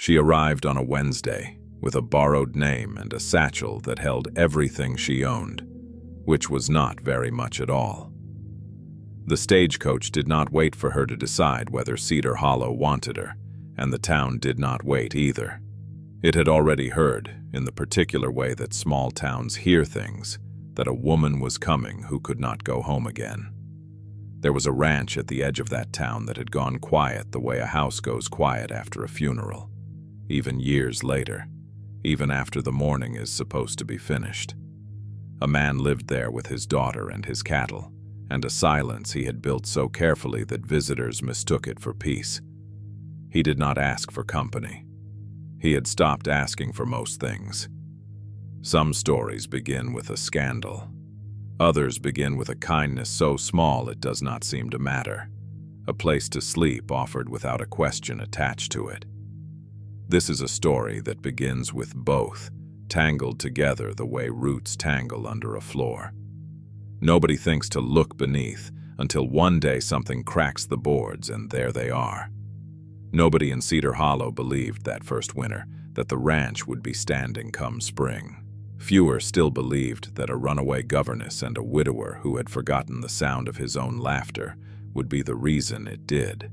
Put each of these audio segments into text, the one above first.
She arrived on a Wednesday with a borrowed name and a satchel that held everything she owned, which was not very much at all. The stagecoach did not wait for her to decide whether Cedar Hollow wanted her, and the town did not wait either. It had already heard, in the particular way that small towns hear things, that a woman was coming who could not go home again. There was a ranch at the edge of that town that had gone quiet the way a house goes quiet after a funeral, even years later, even after the mourning is supposed to be finished. A man lived there with his daughter and his cattle, and a silence he had built so carefully that visitors mistook it for peace. He did not ask for company. He had stopped asking for most things. Some stories begin with a scandal. Others begin with a kindness so small it does not seem to matter. A place to sleep offered without a question attached to it. This is a story that begins with both, tangled together the way roots tangle under a floor. Nobody thinks to look beneath until one day something cracks the boards and there they are. Nobody in Cedar Hollow believed that first winter that the ranch would be standing come spring. Fewer still believed that a runaway governess and a widower who had forgotten the sound of his own laughter would be the reason it did.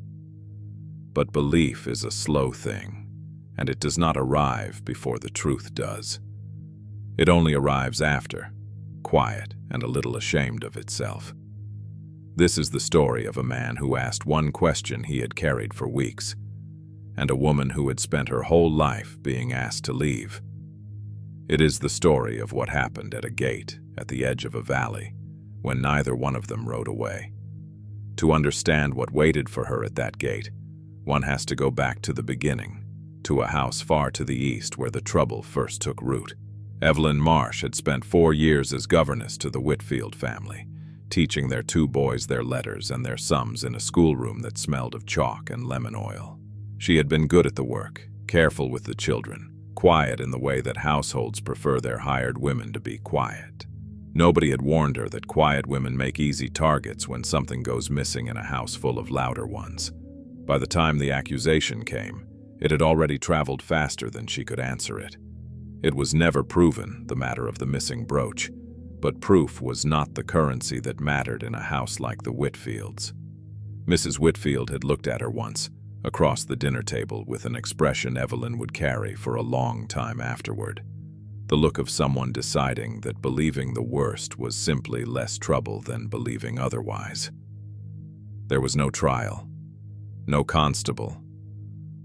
But belief is a slow thing, and it does not arrive before the truth does. It only arrives after, quiet and a little ashamed of itself. This is the story of a man who asked one question he had carried for weeks, and a woman who had spent her whole life being asked to leave. It is the story of what happened at a gate at the edge of a valley when neither one of them rode away. To understand what waited for her at that gate, one has to go back to the beginning, to a house far to the east where the trouble first took root. Evelyn Marsh had spent 4 years as governess to the Whitfield family, teaching their 2 boys their letters and their sums in a schoolroom that smelled of chalk and lemon oil. She had been good at the work, careful with the children, quiet in the way that households prefer their hired women to be quiet. Nobody had warned her that quiet women make easy targets when something goes missing in a house full of louder ones. By the time the accusation came, it had already traveled faster than she could answer it. It was never proven, the matter of the missing brooch, but proof was not the currency that mattered in a house like the Whitfields. Mrs. Whitfield had looked at her once, across the dinner table, with an expression Evelyn would carry for a long time afterward. The look of someone deciding that believing the worst was simply less trouble than believing otherwise. There was no trial, no constable,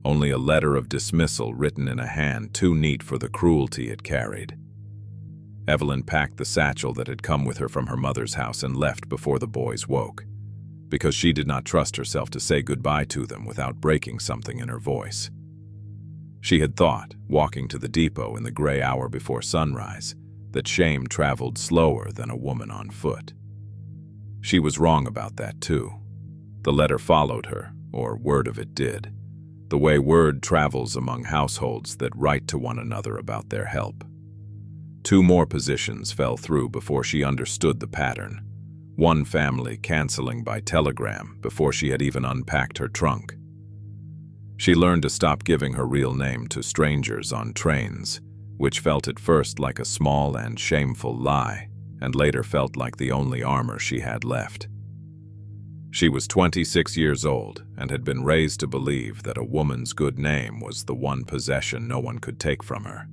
only a letter of dismissal written in a hand too neat for the cruelty it carried. Evelyn packed the satchel that had come with her from her mother's house and left before the boys woke, because she did not trust herself to say goodbye to them without breaking something in her voice. She had thought, walking to the depot in the gray hour before sunrise, that shame traveled slower than a woman on foot. She was wrong about that too. The letter followed her, or word of it did, the way word travels among households that write to one another about their help. 2 more positions fell through before she understood the pattern. One family canceling by telegram before she had even unpacked her trunk. She learned to stop giving her real name to strangers on trains, which felt at first like a small and shameful lie, and later felt like the only armor she had left. She was 26 years old and had been raised to believe that a woman's good name was the one possession no one could take from her.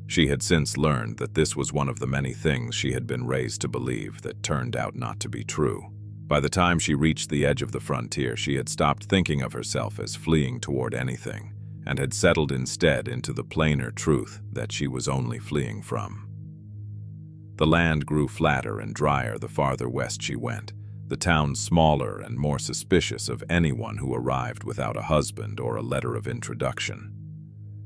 She had since learned that this was one of the many things she had been raised to believe that turned out not to be true. By the time she reached the edge of the frontier, she had stopped thinking of herself as fleeing toward anything, and had settled instead into the plainer truth that she was only fleeing from. The land grew flatter and drier the farther west she went, the town smaller and more suspicious of anyone who arrived without a husband or a letter of introduction.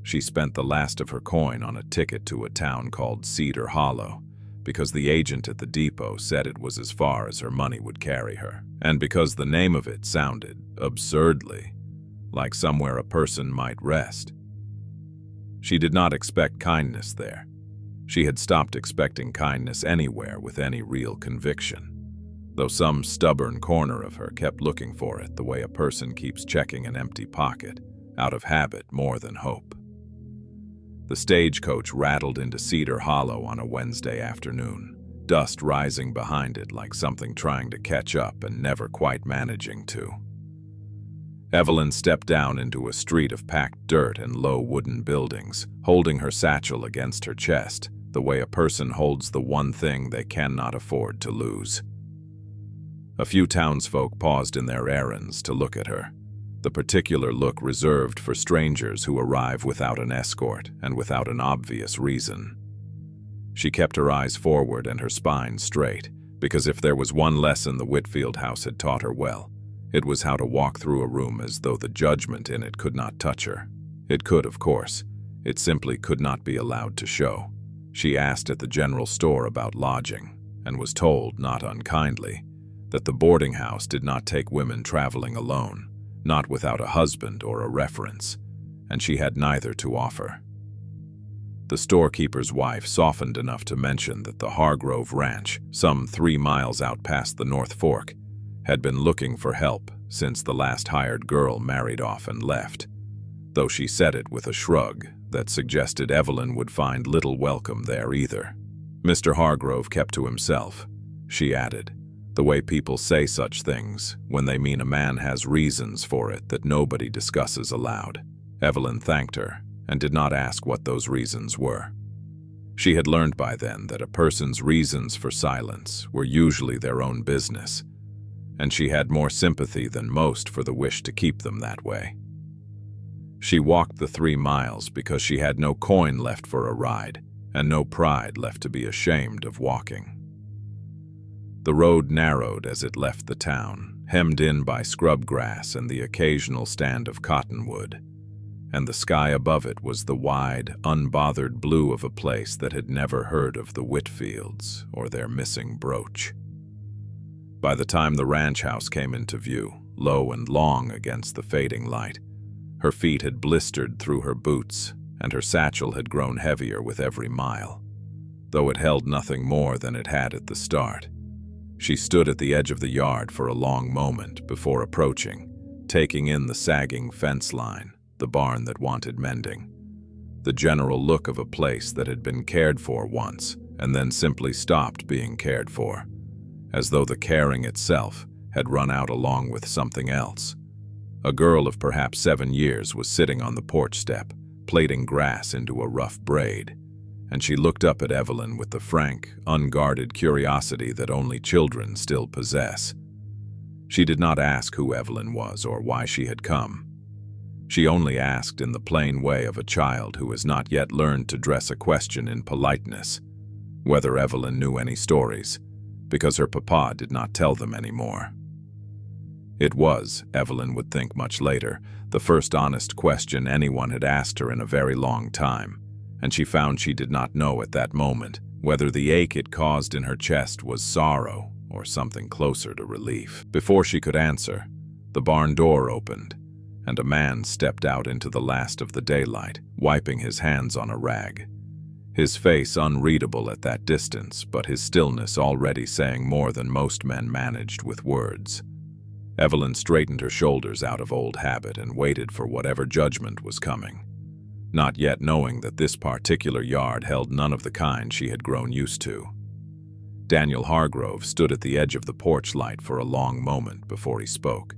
She spent the last of her coin on a ticket to a town called Cedar Hollow, because the agent at the depot said it was as far as her money would carry her, and because the name of it sounded, absurdly, like somewhere a person might rest. She did not expect kindness there. She had stopped expecting kindness anywhere with any real conviction, though some stubborn corner of her kept looking for it the way a person keeps checking an empty pocket, out of habit more than hope. The stagecoach rattled into Cedar Hollow on a Wednesday afternoon, dust rising behind it like something trying to catch up and never quite managing to. Evelyn stepped down into a street of packed dirt and low wooden buildings, holding her satchel against her chest, the way a person holds the one thing they cannot afford to lose. A few townsfolk paused in their errands to look at her, the particular look reserved for strangers who arrive without an escort and without an obvious reason. She kept her eyes forward and her spine straight, because if there was one lesson the Whitfield house had taught her well, it was how to walk through a room as though the judgment in it could not touch her. It could, of course. It simply could not be allowed to show. She asked at the general store about lodging, and was told, not unkindly, that the boarding house did not take women traveling alone, not without a husband or a reference, and she had neither to offer. The storekeeper's wife softened enough to mention that the Hargrove Ranch, some 3 miles out past the North Fork, had been looking for help since the last hired girl married off and left, though she said it with a shrug that suggested Evelyn would find little welcome there either. Mr. Hargrove kept to himself, she added, the way people say such things when they mean a man has reasons for it that nobody discusses aloud. Evelyn thanked her and did not ask what those reasons were. She had learned by then that a person's reasons for silence were usually their own business, and she had more sympathy than most for the wish to keep them that way. She walked the 3 miles because she had no coin left for a ride and no pride left to be ashamed of walking. The road narrowed as it left the town, hemmed in by scrub grass and the occasional stand of cottonwood, and the sky above it was the wide, unbothered blue of a place that had never heard of the Whitfields or their missing brooch. By the time the ranch house came into view, low and long against the fading light, her feet had blistered through her boots, and her satchel had grown heavier with every mile, though it held nothing more than it had at the start. She stood at the edge of the yard for a long moment before approaching, taking in the sagging fence line, the barn that wanted mending, the general look of a place that had been cared for once and then simply stopped being cared for, as though the caring itself had run out along with something else. A girl of perhaps 7 years was sitting on the porch step, plaiting grass into a rough braid, and she looked up at Evelyn with the frank, unguarded curiosity that only children still possess. She did not ask who Evelyn was or why she had come. She only asked in the plain way of a child who has not yet learned to dress a question in politeness, whether Evelyn knew any stories, because her papa did not tell them anymore. It was, Evelyn would think much later, the first honest question anyone had asked her in a very long time, and she found she did not know at that moment whether the ache it caused in her chest was sorrow or something closer to relief. Before she could answer, the barn door opened, and a man stepped out into the last of the daylight, wiping his hands on a rag. His face unreadable at that distance, but his stillness already saying more than most men managed with words. Evelyn straightened her shoulders out of old habit and waited for whatever judgment was coming, not yet knowing that this particular yard held none of the kind she had grown used to. Daniel Hargrove stood at the edge of the porch light for a long moment before he spoke,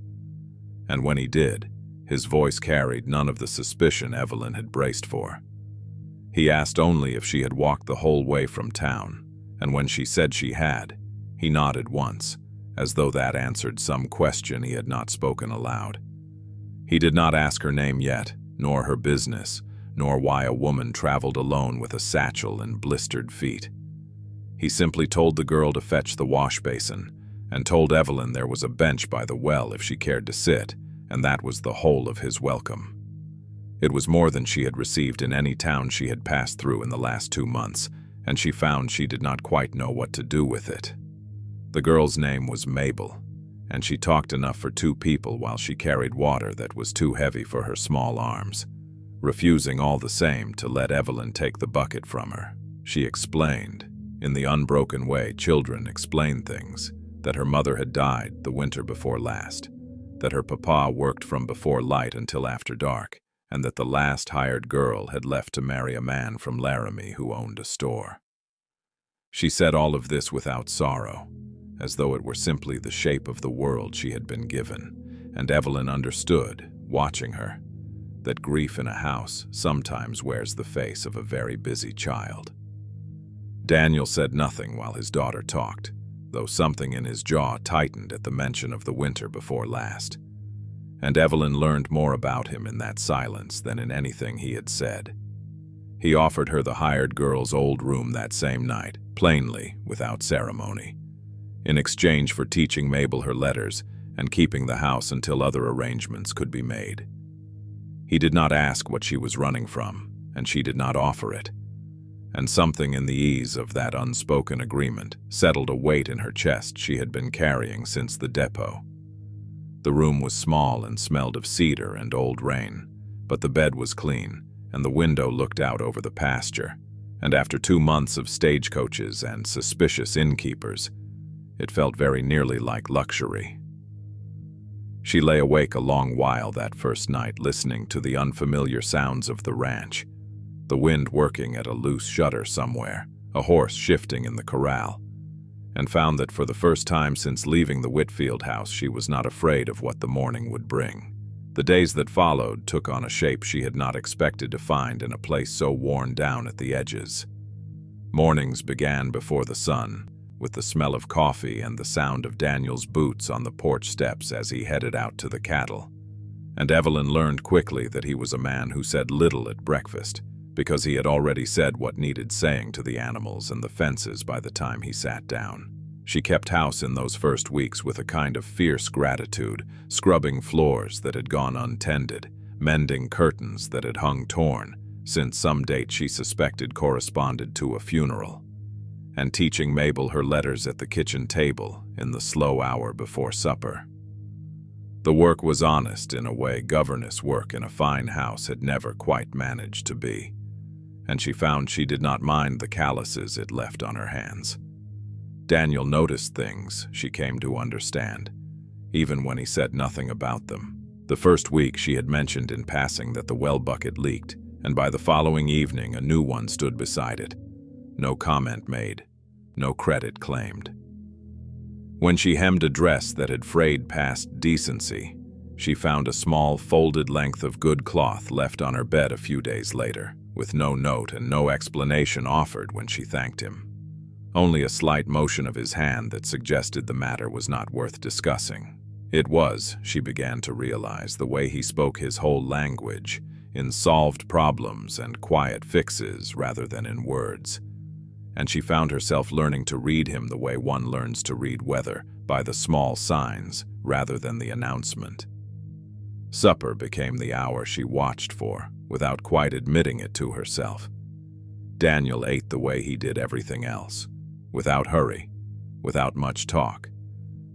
and when he did, his voice carried none of the suspicion Evelyn had braced for. He asked only if she had walked the whole way from town, and when she said she had, he nodded once, as though that answered some question he had not spoken aloud. He did not ask her name yet, nor her business, nor why a woman traveled alone with a satchel and blistered feet. He simply told the girl to fetch the wash basin, and told Evelyn there was a bench by the well if she cared to sit, and that was the whole of his welcome. It was more than she had received in any town she had passed through in the last 2 months, and she found she did not quite know what to do with it. The girl's name was Mabel, and she talked enough for 2 people while she carried water that was too heavy for her small arms, refusing all the same to let Evelyn take the bucket from her. She explained, in the unbroken way children explain things, that her mother had died the winter before last, that her papa worked from before light until after dark, and that the last hired girl had left to marry a man from Laramie who owned a store. She said all of this without sorrow, as though it were simply the shape of the world she had been given, and Evelyn understood, watching her, that grief in a house sometimes wears the face of a very busy child. Daniel said nothing while his daughter talked, though something in his jaw tightened at the mention of the winter before last. And Evelyn learned more about him in that silence than in anything he had said. He offered her the hired girl's old room that same night, plainly, without ceremony, in exchange for teaching Mabel her letters and keeping the house until other arrangements could be made. He did not ask what she was running from, and she did not offer it. And something in the ease of that unspoken agreement settled a weight in her chest she had been carrying since the depot. The room was small and smelled of cedar and old rain, but the bed was clean, and the window looked out over the pasture, and after 2 months of stagecoaches and suspicious innkeepers, it felt very nearly like luxury. She lay awake a long while that first night listening to the unfamiliar sounds of the ranch, the wind working at a loose shutter somewhere, a horse shifting in the corral, and found that for the first time since leaving the Whitfield house she was not afraid of what the morning would bring. The days that followed took on a shape she had not expected to find in a place so worn down at the edges. Mornings began before the sun, with the smell of coffee and the sound of Daniel's boots on the porch steps as he headed out to the cattle. And Evelyn learned quickly that he was a man who said little at breakfast, because he had already said what needed saying to the animals and the fences by the time he sat down. She kept house in those first weeks with a kind of fierce gratitude, scrubbing floors that had gone untended, mending curtains that had hung torn, since some date she suspected corresponded to a funeral, and teaching Mabel her letters at the kitchen table in the slow hour before supper. The work was honest in a way governess work in a fine house had never quite managed to be, and she found she did not mind the calluses it left on her hands. Daniel noticed things she came to understand, even when he said nothing about them. The first week she had mentioned in passing that the well bucket leaked, and by the following evening a new one stood beside it. No comment made, no credit claimed. When she hemmed a dress that had frayed past decency, she found a small folded length of good cloth left on her bed a few days later, with no note and no explanation offered when she thanked him. Only a slight motion of his hand that suggested the matter was not worth discussing. It was, she began to realize, the way he spoke his whole language, in solved problems and quiet fixes rather than in words. And she found herself learning to read him the way one learns to read weather, by the small signs rather than the announcement. Supper became the hour she watched for, without quite admitting it to herself. Daniel ate the way he did everything else, without hurry, without much talk,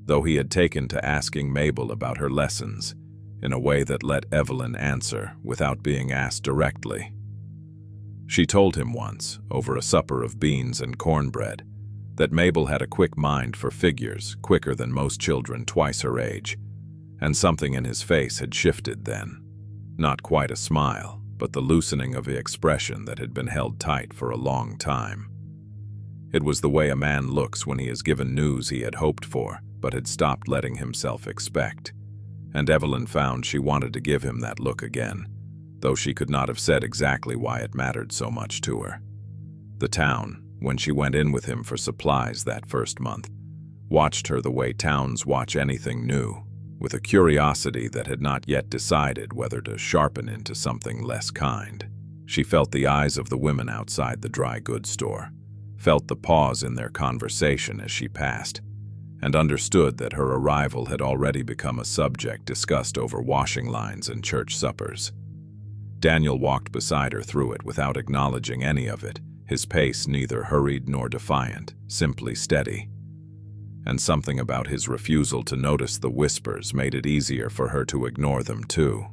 though he had taken to asking Mabel about her lessons in a way that let Evelyn answer without being asked directly. She told him once, over a supper of beans and cornbread, that Mabel had a quick mind for figures, quicker than most children twice her age, and something in his face had shifted then. Not quite a smile, but the loosening of the expression that had been held tight for a long time. It was the way a man looks when he is given news he had hoped for, but had stopped letting himself expect. And Evelyn found she wanted to give him that look again, though she could not have said exactly why it mattered so much to her. The town, when she went in with him for supplies that first month, watched her the way towns watch anything new, with a curiosity that had not yet decided whether to sharpen into something less kind. She felt the eyes of the women outside the dry goods store, felt the pause in their conversation as she passed, and understood that her arrival had already become a subject discussed over washing lines and church suppers. Daniel walked beside her through it without acknowledging any of it, his pace neither hurried nor defiant, simply steady. And something about his refusal to notice the whispers made it easier for her to ignore them too.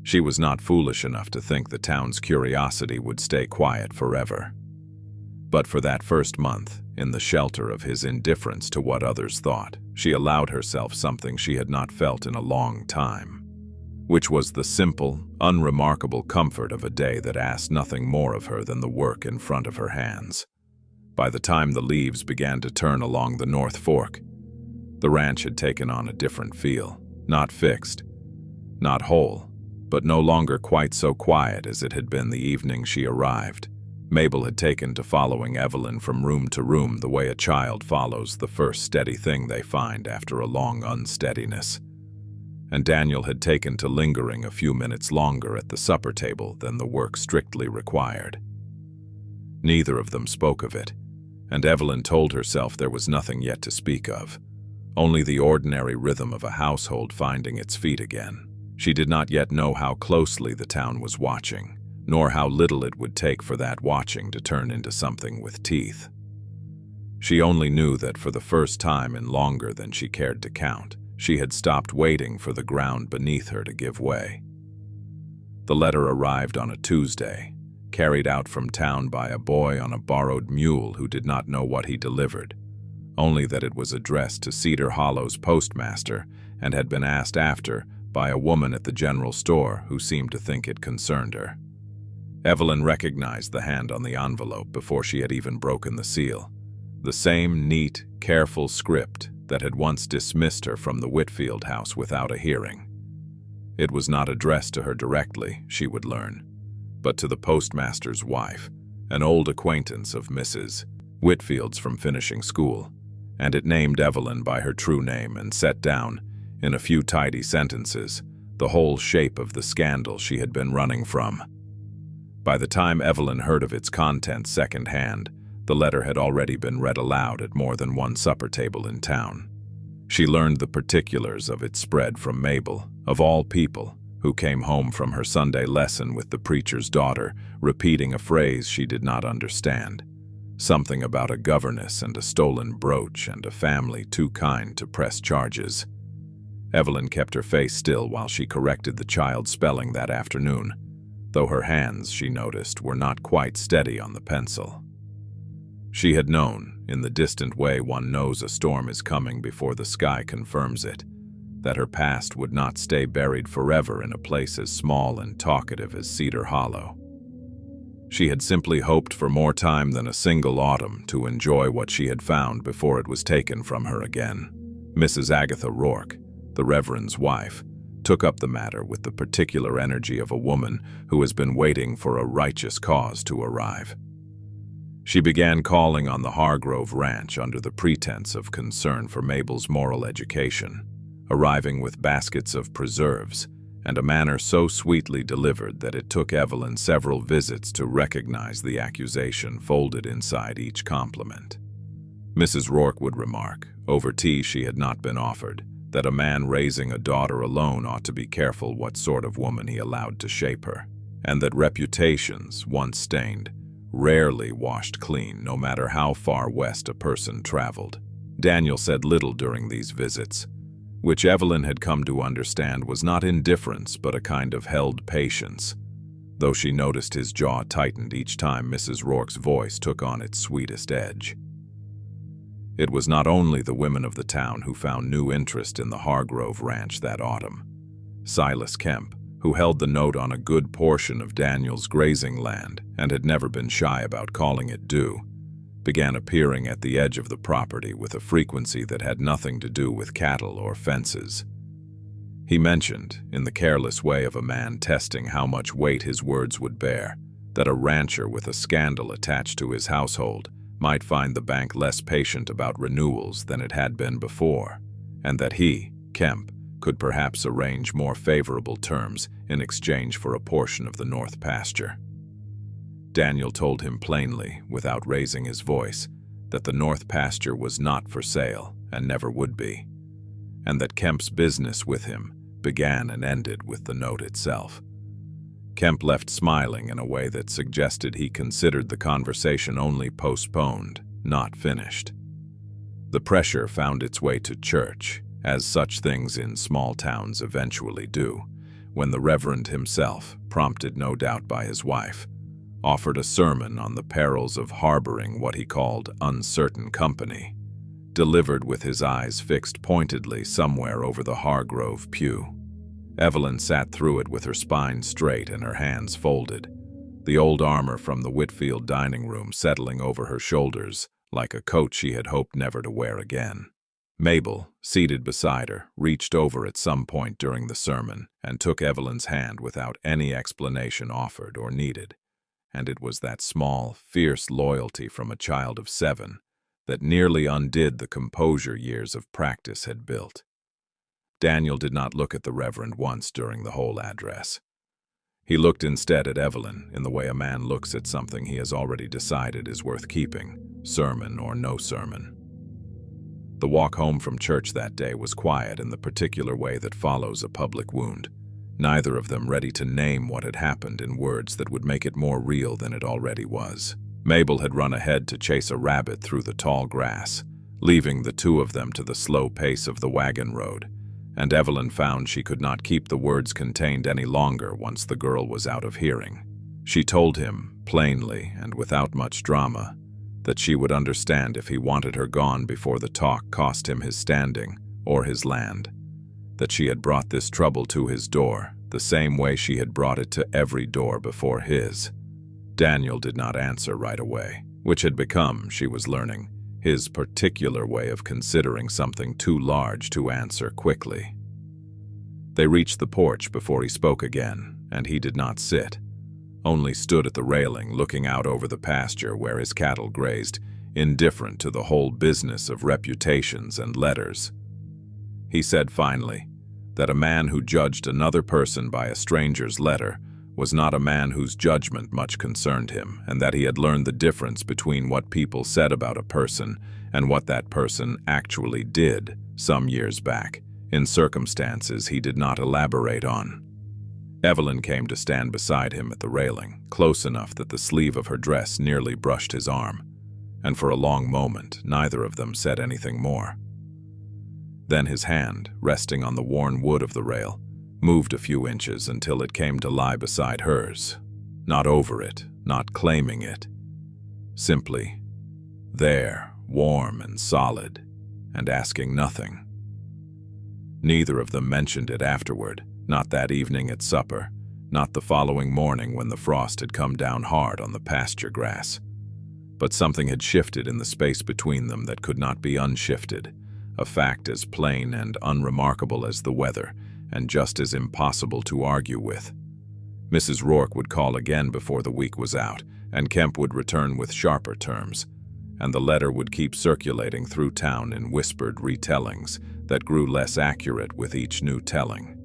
She was not foolish enough to think the town's curiosity would stay quiet forever. But for that first month, in the shelter of his indifference to what others thought, she allowed herself something she had not felt in a long time. which was the simple, unremarkable comfort of a day that asked nothing more of her than the work in front of her hands. By the time the leaves began to turn along the North Fork, the ranch had taken on a different feel, not fixed, not whole, but no longer quite so quiet as it had been the evening she arrived. Mabel had taken to following Evelyn from room to room the way a child follows the first steady thing they find after a long unsteadiness. And Daniel had taken to lingering a few minutes longer at the supper table than the work strictly required. Neither of them spoke of it, and Evelyn told herself there was nothing yet to speak of, only the ordinary rhythm of a household finding its feet again. She did not yet know how closely the town was watching, nor how little it would take for that watching to turn into something with teeth. She only knew that for the first time in longer than she cared to count, she had stopped waiting for the ground beneath her to give way. The letter arrived on a Tuesday, carried out from town by a boy on a borrowed mule who did not know what he delivered, only that it was addressed to Cedar Hollow's postmaster and had been asked after by a woman at the general store who seemed to think it concerned her. Evelyn recognized the hand on the envelope before she had even broken the seal. The same neat, careful script that had once dismissed her from the Whitfield house without a hearing. It was not addressed to her directly, she would learn, but to the postmaster's wife, an old acquaintance of Mrs. Whitfield's from finishing school, and it named Evelyn by her true name and set down, in a few tidy sentences, the whole shape of the scandal she had been running from. By the time Evelyn heard of its contents second-hand, the letter had already been read aloud at more than one supper table in town. She learned the particulars of its spread from Mabel, of all people, who came home from her Sunday lesson with the preacher's daughter, repeating a phrase she did not understand. Something about a governess and a stolen brooch and a family too kind to press charges. Evelyn kept her face still while she corrected the child's spelling that afternoon, though her hands, she noticed, were not quite steady on the pencil. She had known, in the distant way one knows a storm is coming before the sky confirms it, that her past would not stay buried forever in a place as small and talkative as Cedar Hollow. She had simply hoped for more time than a single autumn to enjoy what she had found before it was taken from her again. Mrs. Agatha Rourke, the Reverend's wife, took up the matter with the particular energy of a woman who has been waiting for a righteous cause to arrive. She began calling on the Hargrove Ranch under the pretense of concern for Mabel's moral education, arriving with baskets of preserves and a manner so sweetly delivered that it took Evelyn several visits to recognize the accusation folded inside each compliment. Mrs. Rourke would remark, over tea she had not been offered, that a man raising a daughter alone ought to be careful what sort of woman he allowed to shape her, and that reputations, once stained, rarely washed clean no matter how far west a person traveled. Daniel said little during these visits, which Evelyn had come to understand was not indifference but a kind of held patience, though she noticed his jaw tightened each time Mrs. Rourke's voice took on its sweetest edge. It was not only the women of the town who found new interest in the Hargrove Ranch that autumn. Silas Kemp, who held the note on a good portion of Daniel's grazing land and had never been shy about calling it due, began appearing at the edge of the property with a frequency that had nothing to do with cattle or fences. He mentioned, in the careless way of a man testing how much weight his words would bear, that a rancher with a scandal attached to his household might find the bank less patient about renewals than it had been before, and that he, Kemp, could perhaps arrange more favorable terms in exchange for a portion of the north pasture. Daniel told him plainly, without raising his voice, that the north pasture was not for sale and never would be, and that Kemp's business with him began and ended with the note itself. Kemp left smiling in a way that suggested he considered the conversation only postponed, not finished. The pressure found its way to church, as such things in small towns eventually do, when the Reverend himself, prompted no doubt by his wife, offered a sermon on the perils of harboring what he called uncertain company, delivered with his eyes fixed pointedly somewhere over the Hargrove pew. Evelyn sat through it with her spine straight and her hands folded, the old armor from the Whitfield dining room settling over her shoulders like a coat she had hoped never to wear again. Mabel, seated beside her, reached over at some point during the sermon and took Evelyn's hand without any explanation offered or needed, and it was that small, fierce loyalty from a child of 7 that nearly undid the composure years of practice had built. Daniel did not look at the Reverend once during the whole address. He looked instead at Evelyn in the way a man looks at something he has already decided is worth keeping, sermon or no sermon. The walk home from church that day was quiet in the particular way that follows a public wound, neither of them ready to name what had happened in words that would make it more real than it already was. Mabel had run ahead to chase a rabbit through the tall grass, leaving the two of them to the slow pace of the wagon road, and Evelyn found she could not keep the words contained any longer once the girl was out of hearing. She told him, plainly and without much drama, that she would understand if he wanted her gone before the talk cost him his standing or his land, that she had brought this trouble to his door the same way she had brought it to every door before his. Daniel did not answer right away, which had become, she was learning, his particular way of considering something too large to answer quickly. They reached the porch before he spoke again, and he did not sit, only stood at the railing looking out over the pasture where his cattle grazed, indifferent to the whole business of reputations and letters. He said finally that a man who judged another person by a stranger's letter was not a man whose judgment much concerned him, and that he had learned the difference between what people said about a person and what that person actually did some years back, in circumstances he did not elaborate on. Evelyn came to stand beside him at the railing, close enough that the sleeve of her dress nearly brushed his arm, and for a long moment neither of them said anything more. Then his hand, resting on the worn wood of the rail, moved a few inches until it came to lie beside hers, not over it, not claiming it, simply there, warm and solid, and asking nothing. Neither of them mentioned it afterward, not that evening at supper, not the following morning when the frost had come down hard on the pasture grass. But something had shifted in the space between them that could not be unshifted, a fact as plain and unremarkable as the weather, and just as impossible to argue with. Mrs. Rourke would call again before the week was out, and Kemp would return with sharper terms, and the letter would keep circulating through town in whispered retellings that grew less accurate with each new telling.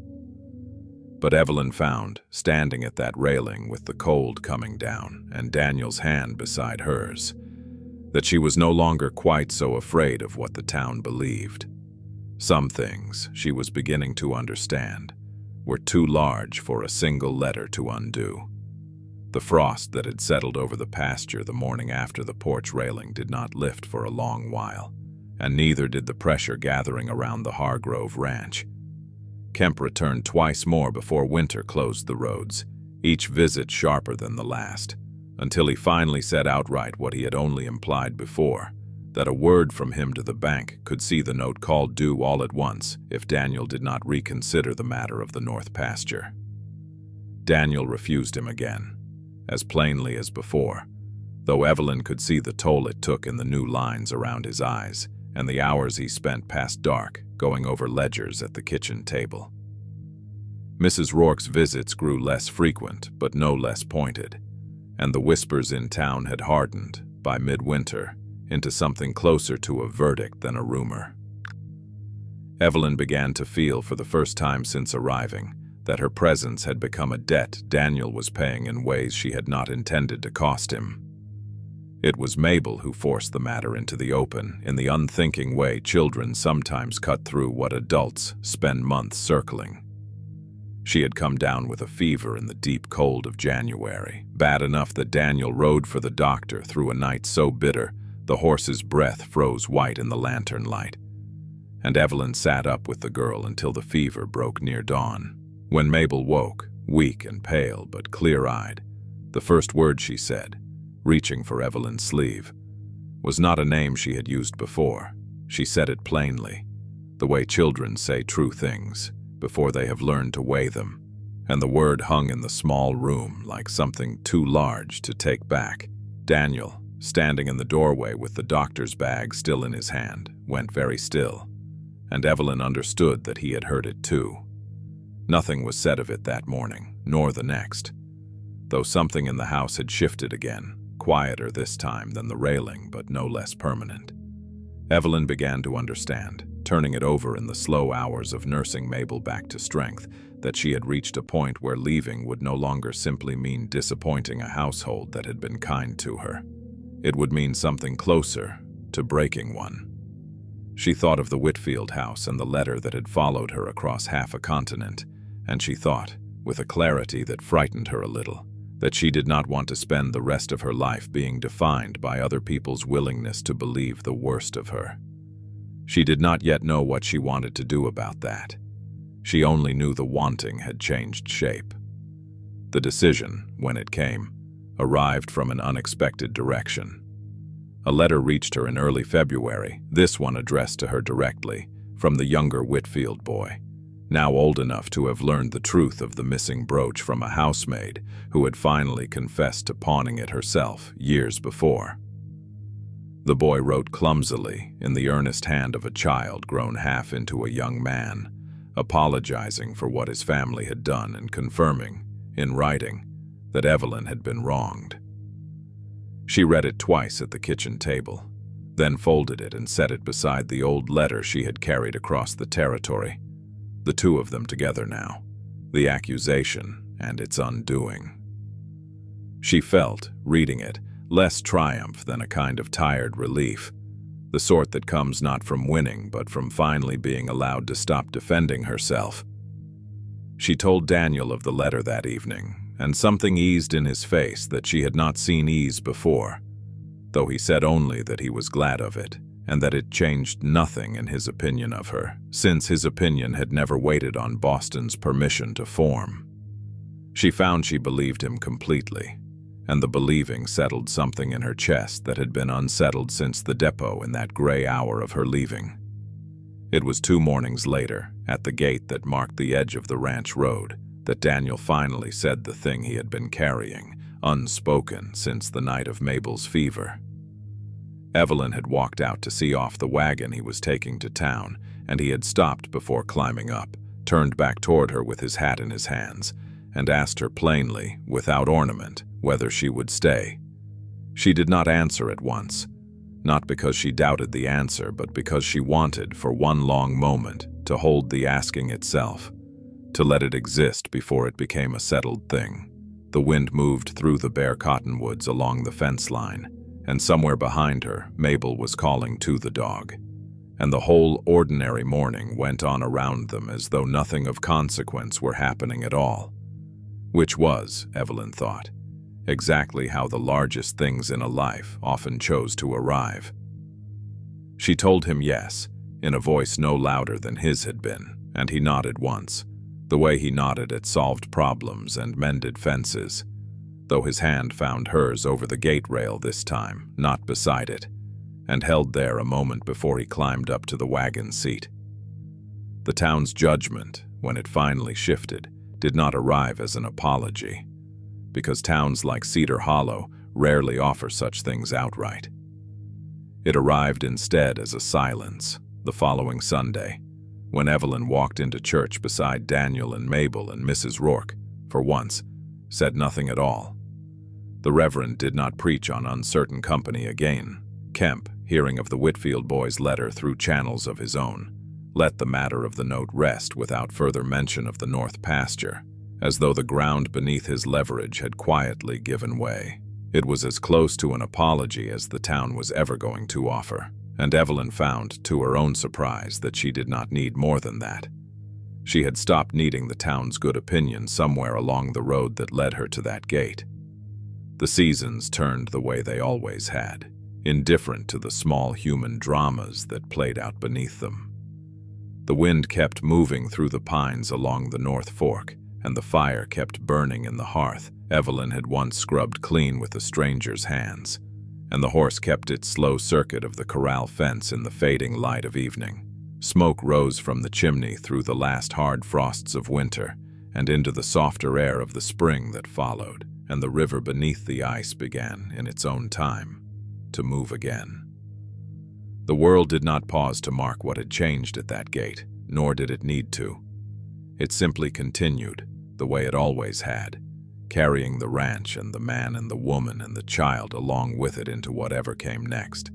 But Evelyn found, standing at that railing with the cold coming down and Daniel's hand beside hers, that she was no longer quite so afraid of what the town believed. Some things, she was beginning to understand, were too large for a single letter to undo. The frost that had settled over the pasture the morning after the porch railing did not lift for a long while, and neither did the pressure gathering around the Hargrove ranch. Kemp returned twice more before winter closed the roads, each visit sharper than the last, until he finally said outright what he had only implied before, that a word from him to the bank could see the note called due all at once if Daniel did not reconsider the matter of the north pasture. Daniel refused him again, as plainly as before, though Evelyn could see the toll it took in the new lines around his eyes and the hours he spent past dark going over ledgers at the kitchen table. Mrs. Rourke's visits grew less frequent but no less pointed, and the whispers in town had hardened, by midwinter, into something closer to a verdict than a rumor. Evelyn began to feel for the first time since arriving that her presence had become a debt Daniel was paying in ways she had not intended to cost him. It was Mabel who forced the matter into the open in the unthinking way children sometimes cut through what adults spend months circling. She had come down with a fever in the deep cold of January, bad enough that Daniel rode for the doctor through a night so bitter the horse's breath froze white in the lantern light, and Evelyn sat up with the girl until the fever broke near dawn. When Mabel woke, weak and pale but clear-eyed, the first word she said, reaching for Evelyn's sleeve, was not a name she had used before. She said it plainly, the way children say true things, before they have learned to weigh them, and the word hung in the small room like something too large to take back. Daniel, standing in the doorway with the doctor's bag still in his hand, went very still, and Evelyn understood that he had heard it too. Nothing was said of it that morning, nor the next, though something in the house had shifted again, quieter this time than the railing, but no less permanent. Evelyn began to understand, turning it over in the slow hours of nursing Mabel back to strength, that she had reached a point where leaving would no longer simply mean disappointing a household that had been kind to her. It would mean something closer to breaking one. She thought of the Whitfield house and the letter that had followed her across half a continent, and she thought, with a clarity that frightened her a little, that she did not want to spend the rest of her life being defined by other people's willingness to believe the worst of her. She did not yet know what she wanted to do about that. She only knew the wanting had changed shape. The decision, when it came, arrived from an unexpected direction. A letter reached her in early February, this one addressed to her directly, from the younger Whitfield boy, now old enough to have learned the truth of the missing brooch from a housemaid who had finally confessed to pawning it herself years before. The boy wrote clumsily, in the earnest hand of a child grown half into a young man, apologizing for what his family had done and confirming, in writing, that Evelyn had been wronged. She read it twice at the kitchen table, then folded it and set it beside the old letter she had carried across the territory, the two of them together now, the accusation and its undoing. She felt, reading it, less triumph than a kind of tired relief, the sort that comes not from winning but from finally being allowed to stop defending herself. She told Daniel of the letter that evening, and something eased in his face that she had not seen ease before, though he said only that he was glad of it, and that it changed nothing in his opinion of her, since his opinion had never waited on Boston's permission to form. She found she believed him completely, and the believing settled something in her chest that had been unsettled since the depot in that gray hour of her leaving. It was 2 mornings later, at the gate that marked the edge of the ranch road, that Daniel finally said the thing he had been carrying, unspoken since the night of Mabel's fever. Evelyn had walked out to see off the wagon he was taking to town, and he had stopped before climbing up, turned back toward her with his hat in his hands, and asked her plainly, without ornament, whether she would stay. She did not answer at once, not because she doubted the answer, but because she wanted, for one long moment, to hold the asking itself, to let it exist before it became a settled thing. The wind moved through the bare cottonwoods along the fence line, and somewhere behind her, Mabel was calling to the dog, and the whole ordinary morning went on around them as though nothing of consequence were happening at all, which was, Evelyn thought, exactly how the largest things in a life often chose to arrive. She told him yes, in a voice no louder than his had been, and he nodded once, the way he nodded at solved problems and mended fences, though his hand found hers over the gate rail this time, not beside it, and held there a moment before he climbed up to the wagon seat. The town's judgment, when it finally shifted, did not arrive as an apology, because towns like Cedar Hollow rarely offer such things outright. It arrived instead as a silence, the following Sunday, when Evelyn walked into church beside Daniel and Mabel, and Mrs. Rourke, for once, said nothing at all. The Reverend did not preach on uncertain company again. Kemp, hearing of the Whitfield boy's letter through channels of his own, let the matter of the note rest without further mention of the north pasture, as though the ground beneath his leverage had quietly given way. It was as close to an apology as the town was ever going to offer, and Evelyn found, to her own surprise, that she did not need more than that. She had stopped needing the town's good opinion somewhere along the road that led her to that gate. The seasons turned the way they always had, indifferent to the small human dramas that played out beneath them. The wind kept moving through the pines along the North Fork, and the fire kept burning in the hearth Evelyn had once scrubbed clean with a stranger's hands, and the horse kept its slow circuit of the corral fence in the fading light of evening, Smoke rose from the chimney through the last hard frosts of winter and into the softer air of the spring that followed, and the river beneath the ice began, in its own time, to move again. The world did not pause to mark what had changed at that gate, nor did it need to. It simply continued, the way it always had, carrying the ranch and the man and the woman and the child along with it into whatever came next.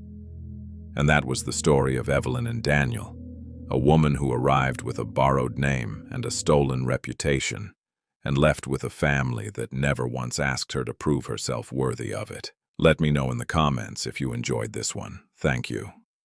And that was the story of Evelyn and Daniel, a woman who arrived with a borrowed name and a stolen reputation, and left with a family that never once asked her to prove herself worthy of it. Let me know in the comments if you enjoyed this one. Thank you.